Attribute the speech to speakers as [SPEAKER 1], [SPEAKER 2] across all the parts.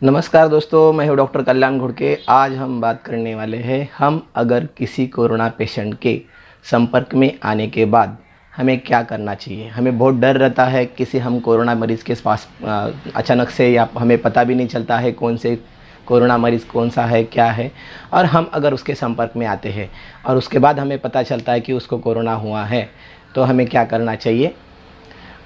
[SPEAKER 1] नमस्कार दोस्तों, मैं हूं डॉक्टर कल्याण घुड़के। आज हम बात करने वाले हैं हम अगर किसी कोरोना पेशेंट के संपर्क में आने के बाद हमें क्या करना चाहिए। हमें बहुत डर रहता है किसी हम कोरोना मरीज़ के पास अचानक से, या हमें पता भी नहीं चलता है कौन से कोरोना मरीज़ कौन सा है क्या है। और हम अगर उसके संपर्क में आते हैं और उसके बाद हमें पता चलता है कि उसको कोरोना हुआ है, तो हमें क्या करना चाहिए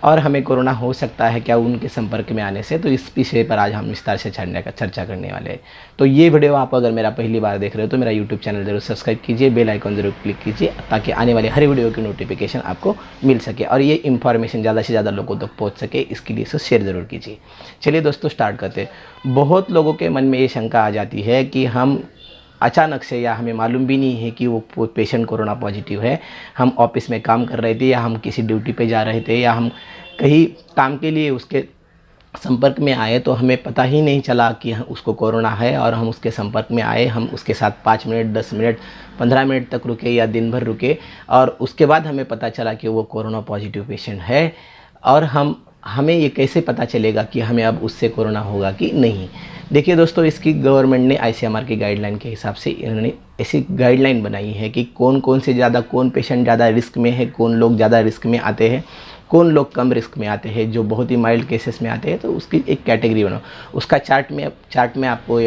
[SPEAKER 1] और हमें कोरोना हो सकता है क्या उनके संपर्क में आने से। तो इस विषय पर आज हम विस्तार से चर्चा करने वाले हैं। तो ये वीडियो आप अगर मेरा पहली बार देख रहे हो तो मेरा यूट्यूब चैनल जरूर सब्सक्राइब कीजिए, बेल आइकन जरूर क्लिक कीजिए ताकि आने वाले हर वीडियो की नोटिफिकेशन आपको मिल सके और ये इन्फॉर्मेशन ज़्यादा से ज़्यादा लोगों तक पहुँच सके, इसके लिए इसे शेयर ज़रूर कीजिए। चलिए दोस्तों, स्टार्ट करते हैं। बहुत लोगों के मन में ये शंका आ जाती है कि हम अचानक से, या हमें मालूम भी नहीं है कि वो पेशेंट कोरोना पॉजिटिव है, हम ऑफिस में काम कर रहे थे या हम किसी ड्यूटी पे जा रहे थे या हम कहीं काम के लिए उसके संपर्क में आए, तो हमें पता ही नहीं चला कि उसको कोरोना है और हम उसके संपर्क में आए। हम उसके साथ 5 मिनट, 10 मिनट, 15 मिनट तक रुके या दिन भर रुके और उसके बाद हमें पता चला कि वो कोरोना पॉजिटिव पेशेंट है। और हमें ये कैसे पता चलेगा कि हमें अब उससे कोरोना होगा कि नहीं। देखिए दोस्तों, इसकी गवर्नमेंट ने आईसीएमआर की गाइडलाइन के हिसाब से इन्होंने ऐसी गाइडलाइन बनाई है कि कौन पेशेंट ज़्यादा रिस्क में है, कौन लोग ज़्यादा रिस्क में आते हैं, कौन लोग कम रिस्क में आते हैं, जो बहुत ही माइल्ड केसेस में आते हैं। तो उसकी एक कैटेगरी बनाओ। उसका चार्ट में आपको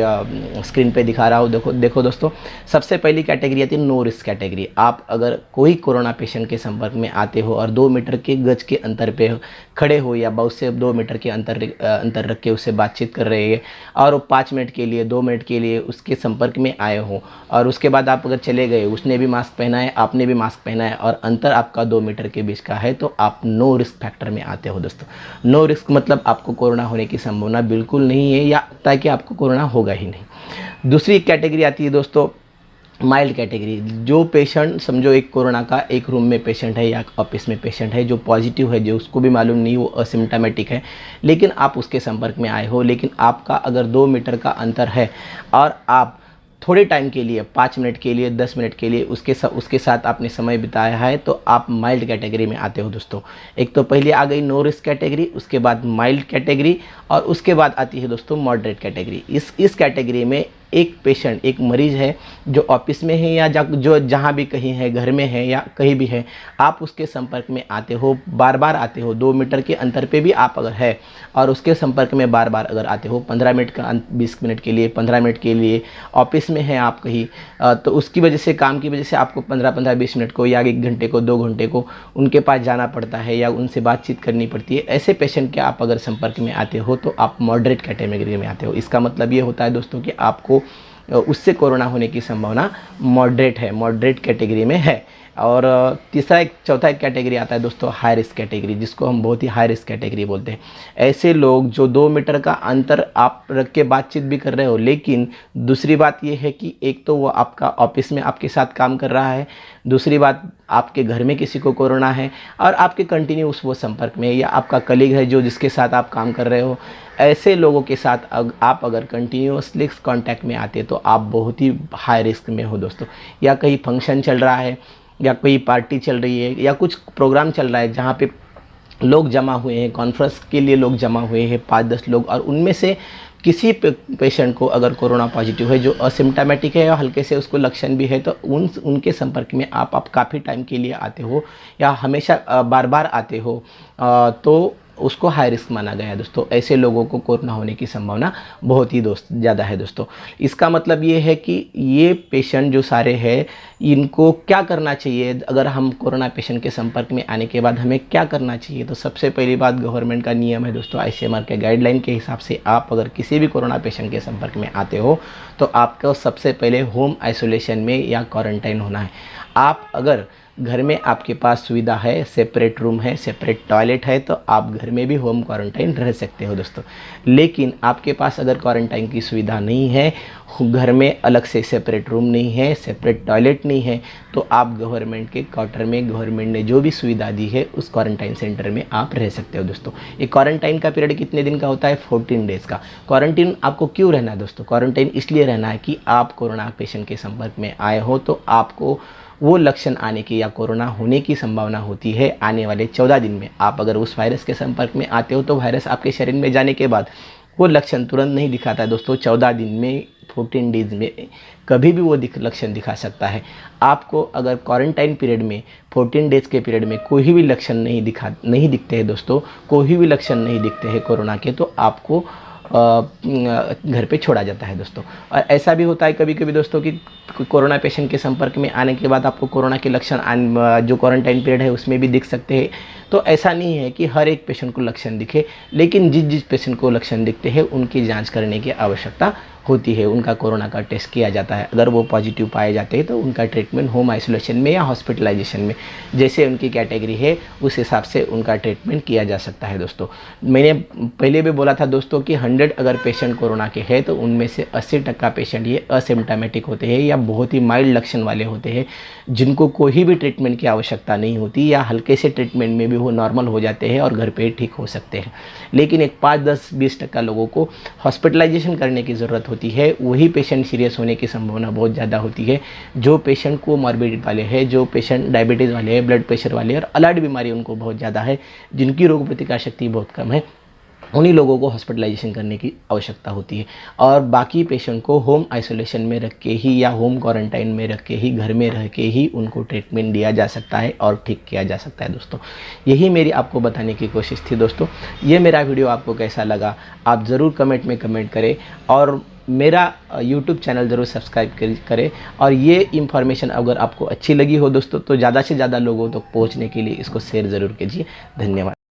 [SPEAKER 1] स्क्रीन पे दिखा रहा हूँ। देखो दोस्तों, सबसे पहली कैटेगरी आती है नो रिस्क कैटेगरी। आप अगर कोई कोरोना पेशेंट के संपर्क में आते हो और 2 मीटर के गज के अंतर पे खड़े हो या बहुत से 2 मीटर के अंतर रख के उससे बातचीत कर रहे हैं और वो 5 मिनट के लिए, 2 मिनट के लिए उसके संपर्क में आए हो और उसके बाद आप अगर चले गए, उसने भी मास्क पहना है, आपने भी मास्क पहना है और अंतर आपका 2 मीटर के बीच का है, तो आप नो रिस्क फैक्टर में आते हो दोस्तों। नो रिस्क मतलब आपको कोरोना होने की संभावना बिल्कुल नहीं है, या ताकि आपको कोरोना होगा ही नहीं। दूसरी कैटेगरी आती है दोस्तों माइल्ड कैटेगरी। जो पेशेंट, समझो एक कोरोना का एक रूम में पेशेंट है या ऑफिस में पेशेंट है जो पॉजिटिव है, जो उसको भी मालूम नहीं, वो असिम्प्टोमेटिक है, लेकिन आप उसके संपर्क में आए हो, लेकिन आपका अगर 2 मीटर का अंतर है और आप थोड़े टाइम के लिए, 5 मिनट के लिए, 10 मिनट के लिए उसके साथ आपने समय बिताया है, तो आप माइल्ड कैटेगरी में आते हो दोस्तों। एक तो पहले आ गई नो रिस्क कैटेगरी, उसके बाद माइल्ड कैटेगरी और उसके बाद आती है दोस्तों मॉडरेट कैटेगरी। इस कैटेगरी में एक पेशेंट, एक मरीज़ है जो ऑफिस में है या जो जहाँ भी कहीं है, घर में है या कहीं भी है, आप उसके संपर्क में आते हो, बार बार आते हो, 2 मीटर के अंतर पे भी आप अगर है और उसके संपर्क में बार बार अगर आते हो, 15 मिनट का 20 मिनट के लिए, 15 मिनट के लिए ऑफिस में है आप कहीं, तो उसकी वजह से, काम की वजह से आपको 15-20 मिनट को या 1 घंटे को, 2 घंटे को उनके पास जाना पड़ता है या उनसे बातचीत करनी पड़ती है। ऐसे पेशेंट के आप अगर संपर्क में आते हो तो आप मॉडरेट कैटेगरी में आते हो। इसका मतलब ये होता है दोस्तों कि आपको उससे कोरोना होने की संभावना मॉडरेट है, मॉडरेट कैटेगरी में है। और चौथा एक कैटेगरी आता है दोस्तों हाई रिस्क कैटेगरी, जिसको हम बहुत ही हाई रिस्क कैटेगरी बोलते हैं। ऐसे लोग जो 2 मीटर का अंतर आप रख के बातचीत भी कर रहे हो, लेकिन दूसरी बात ये है कि एक तो वो आपका ऑफिस में आपके साथ काम कर रहा है, दूसरी बात आपके घर में किसी को कोरोना है और आपके कंटिन्यू वो संपर्क में, या आपका कलीग है जो जिसके साथ आप काम कर रहे हो। ऐसे लोगों के साथ आप अगर कंटिन्यूसली कांटेक्ट में आते तो आप बहुत ही हाई रिस्क में हो दोस्तों। या कहीं फंक्शन चल रहा है या कोई पार्टी चल रही है या कुछ प्रोग्राम चल रहा है जहाँ पे लोग जमा हुए हैं, कॉन्फ्रेंस के लिए लोग जमा हुए हैं 5-10 लोग, और उनमें से किसी पेशेंट को अगर कोरोना पॉजिटिव है जो असिम्प्टोमेटिक है या हल्के से उसको लक्षण भी है, तो उनके संपर्क में आप काफ़ी टाइम के लिए आते हो या हमेशा बार बार आते हो, तो उसको हाई रिस्क माना गया है दोस्तों। ऐसे लोगों को कोरोना होने की संभावना बहुत ही ज़्यादा है दोस्तों। इसका मतलब ये है कि ये पेशेंट जो सारे हैं, इनको क्या करना चाहिए अगर हम कोरोना पेशेंट के संपर्क में आने के बाद हमें क्या करना चाहिए। तो सबसे पहली बात, गवर्नमेंट का नियम है दोस्तों, आईसीएमआर के गाइडलाइन के हिसाब से आप अगर किसी भी कोरोना पेशेंट के संपर्क में आते हो तो आपको सबसे पहले होम आइसोलेशन में या क्वारंटाइन होना है। आप अगर घर में आपके पास सुविधा है, सेपरेट रूम है, सेपरेट टॉयलेट है, तो आप घर में भी होम क्वारंटाइन रह सकते हो दोस्तों। लेकिन आपके पास अगर क्वारंटाइन की सुविधा नहीं है, घर में अलग से सेपरेट रूम नहीं है, सेपरेट टॉयलेट नहीं है, तो आप गवर्नमेंट के क्वार्टर में गवर्नमेंट ने जो भी सुविधा दी है उस क्वारंटाइन सेंटर में आप रह सकते हो दोस्तों। ये क्वारंटाइन का पीरियड कितने दिन का होता है? 14 डेज़ का। क्वारंटाइन आपको क्यों रहना है दोस्तों? क्वारंटाइन इसलिए रहना है कि आप कोरोना पेशेंट के संपर्क में आए हो तो आपको वो लक्षण आने की या कोरोना होने की संभावना होती है आने वाले 14 दिन में। आप अगर उस वायरस के संपर्क में आते हो तो वायरस आपके शरीर में जाने के बाद वो लक्षण तुरंत नहीं दिखाता है दोस्तों। 14 दिन में, 14 डेज में कभी भी वो लक्षण दिखा सकता है। आपको अगर क्वारंटाइन पीरियड में 14 डेज़ के पीरियड में कोई भी लक्षण नहीं दिखते हैं दोस्तों, कोई भी लक्षण नहीं दिखते हैं कोरोना के, तो आपको घर पे छोड़ा जाता है दोस्तों। और ऐसा भी होता है कभी कभी दोस्तों कि कोरोना पेशेंट के संपर्क में आने के बाद आपको कोरोना के लक्षण जो क्वारंटाइन पीरियड है उसमें भी दिख सकते हैं। तो ऐसा नहीं है कि हर एक पेशेंट को लक्षण दिखे, लेकिन जिस पेशेंट को लक्षण दिखते हैं उनकी जांच करने की आवश्यकता होती है। उनका कोरोना का टेस्ट किया जाता है। अगर वो पॉजिटिव पाए जाते हैं तो उनका ट्रीटमेंट होम आइसोलेशन में या हॉस्पिटलाइजेशन में, जैसे उनकी कैटेगरी है उस हिसाब से उनका ट्रीटमेंट किया जा सकता है दोस्तों। मैंने पहले भी बोला था दोस्तों कि 100 अगर पेशेंट कोरोना के हैं तो उनमें से 80% पेशेंट ये असिम्प्टोमेटिक होते हैं या बहुत ही माइल्ड लक्षण वाले होते हैं, जिनको कोई भी ट्रीटमेंट की आवश्यकता नहीं होती, या हल्के से ट्रीटमेंट में भी वो नॉर्मल हो जाते हैं और घर पे ठीक हो सकते हैं। लेकिन एक 5-10-20% लोगों को हॉस्पिटलाइजेशन करने की ज़रूरत होती है। वही पेशेंट सीरियस होने की संभावना बहुत ज़्यादा होती है। जो पेशेंट को मॉर्बिडिटी वाले हैं, जो पेशेंट डायबिटीज़ वाले हैं, ब्लड प्रेशर वाले हैं और अलर्ट बीमारी उनको बहुत ज़्यादा है, जिनकी रोग प्रतिकार शक्ति बहुत कम है, उन्हीं लोगों को हॉस्पिटलाइजेशन करने की आवश्यकता होती है। और बाकी पेशेंट को होम आइसोलेशन में रख के ही या होम क्वारंटाइन में रख के ही, घर में रह के ही उनको ट्रीटमेंट दिया जा सकता है और ठीक किया जा सकता है दोस्तों। यही मेरी आपको बताने की कोशिश थी दोस्तों। ये मेरा वीडियो आपको कैसा लगा आप ज़रूर कमेंट में कमेंट करें, और मेरा YouTube चैनल ज़रूर सब्सक्राइब करें। और ये इन्फॉर्मेशन अगर आपको अच्छी लगी हो दोस्तों तो ज़्यादा से ज़्यादा लोगों तक पहुँचने के लिए इसको शेयर ज़रूर कीजिए। धन्यवाद।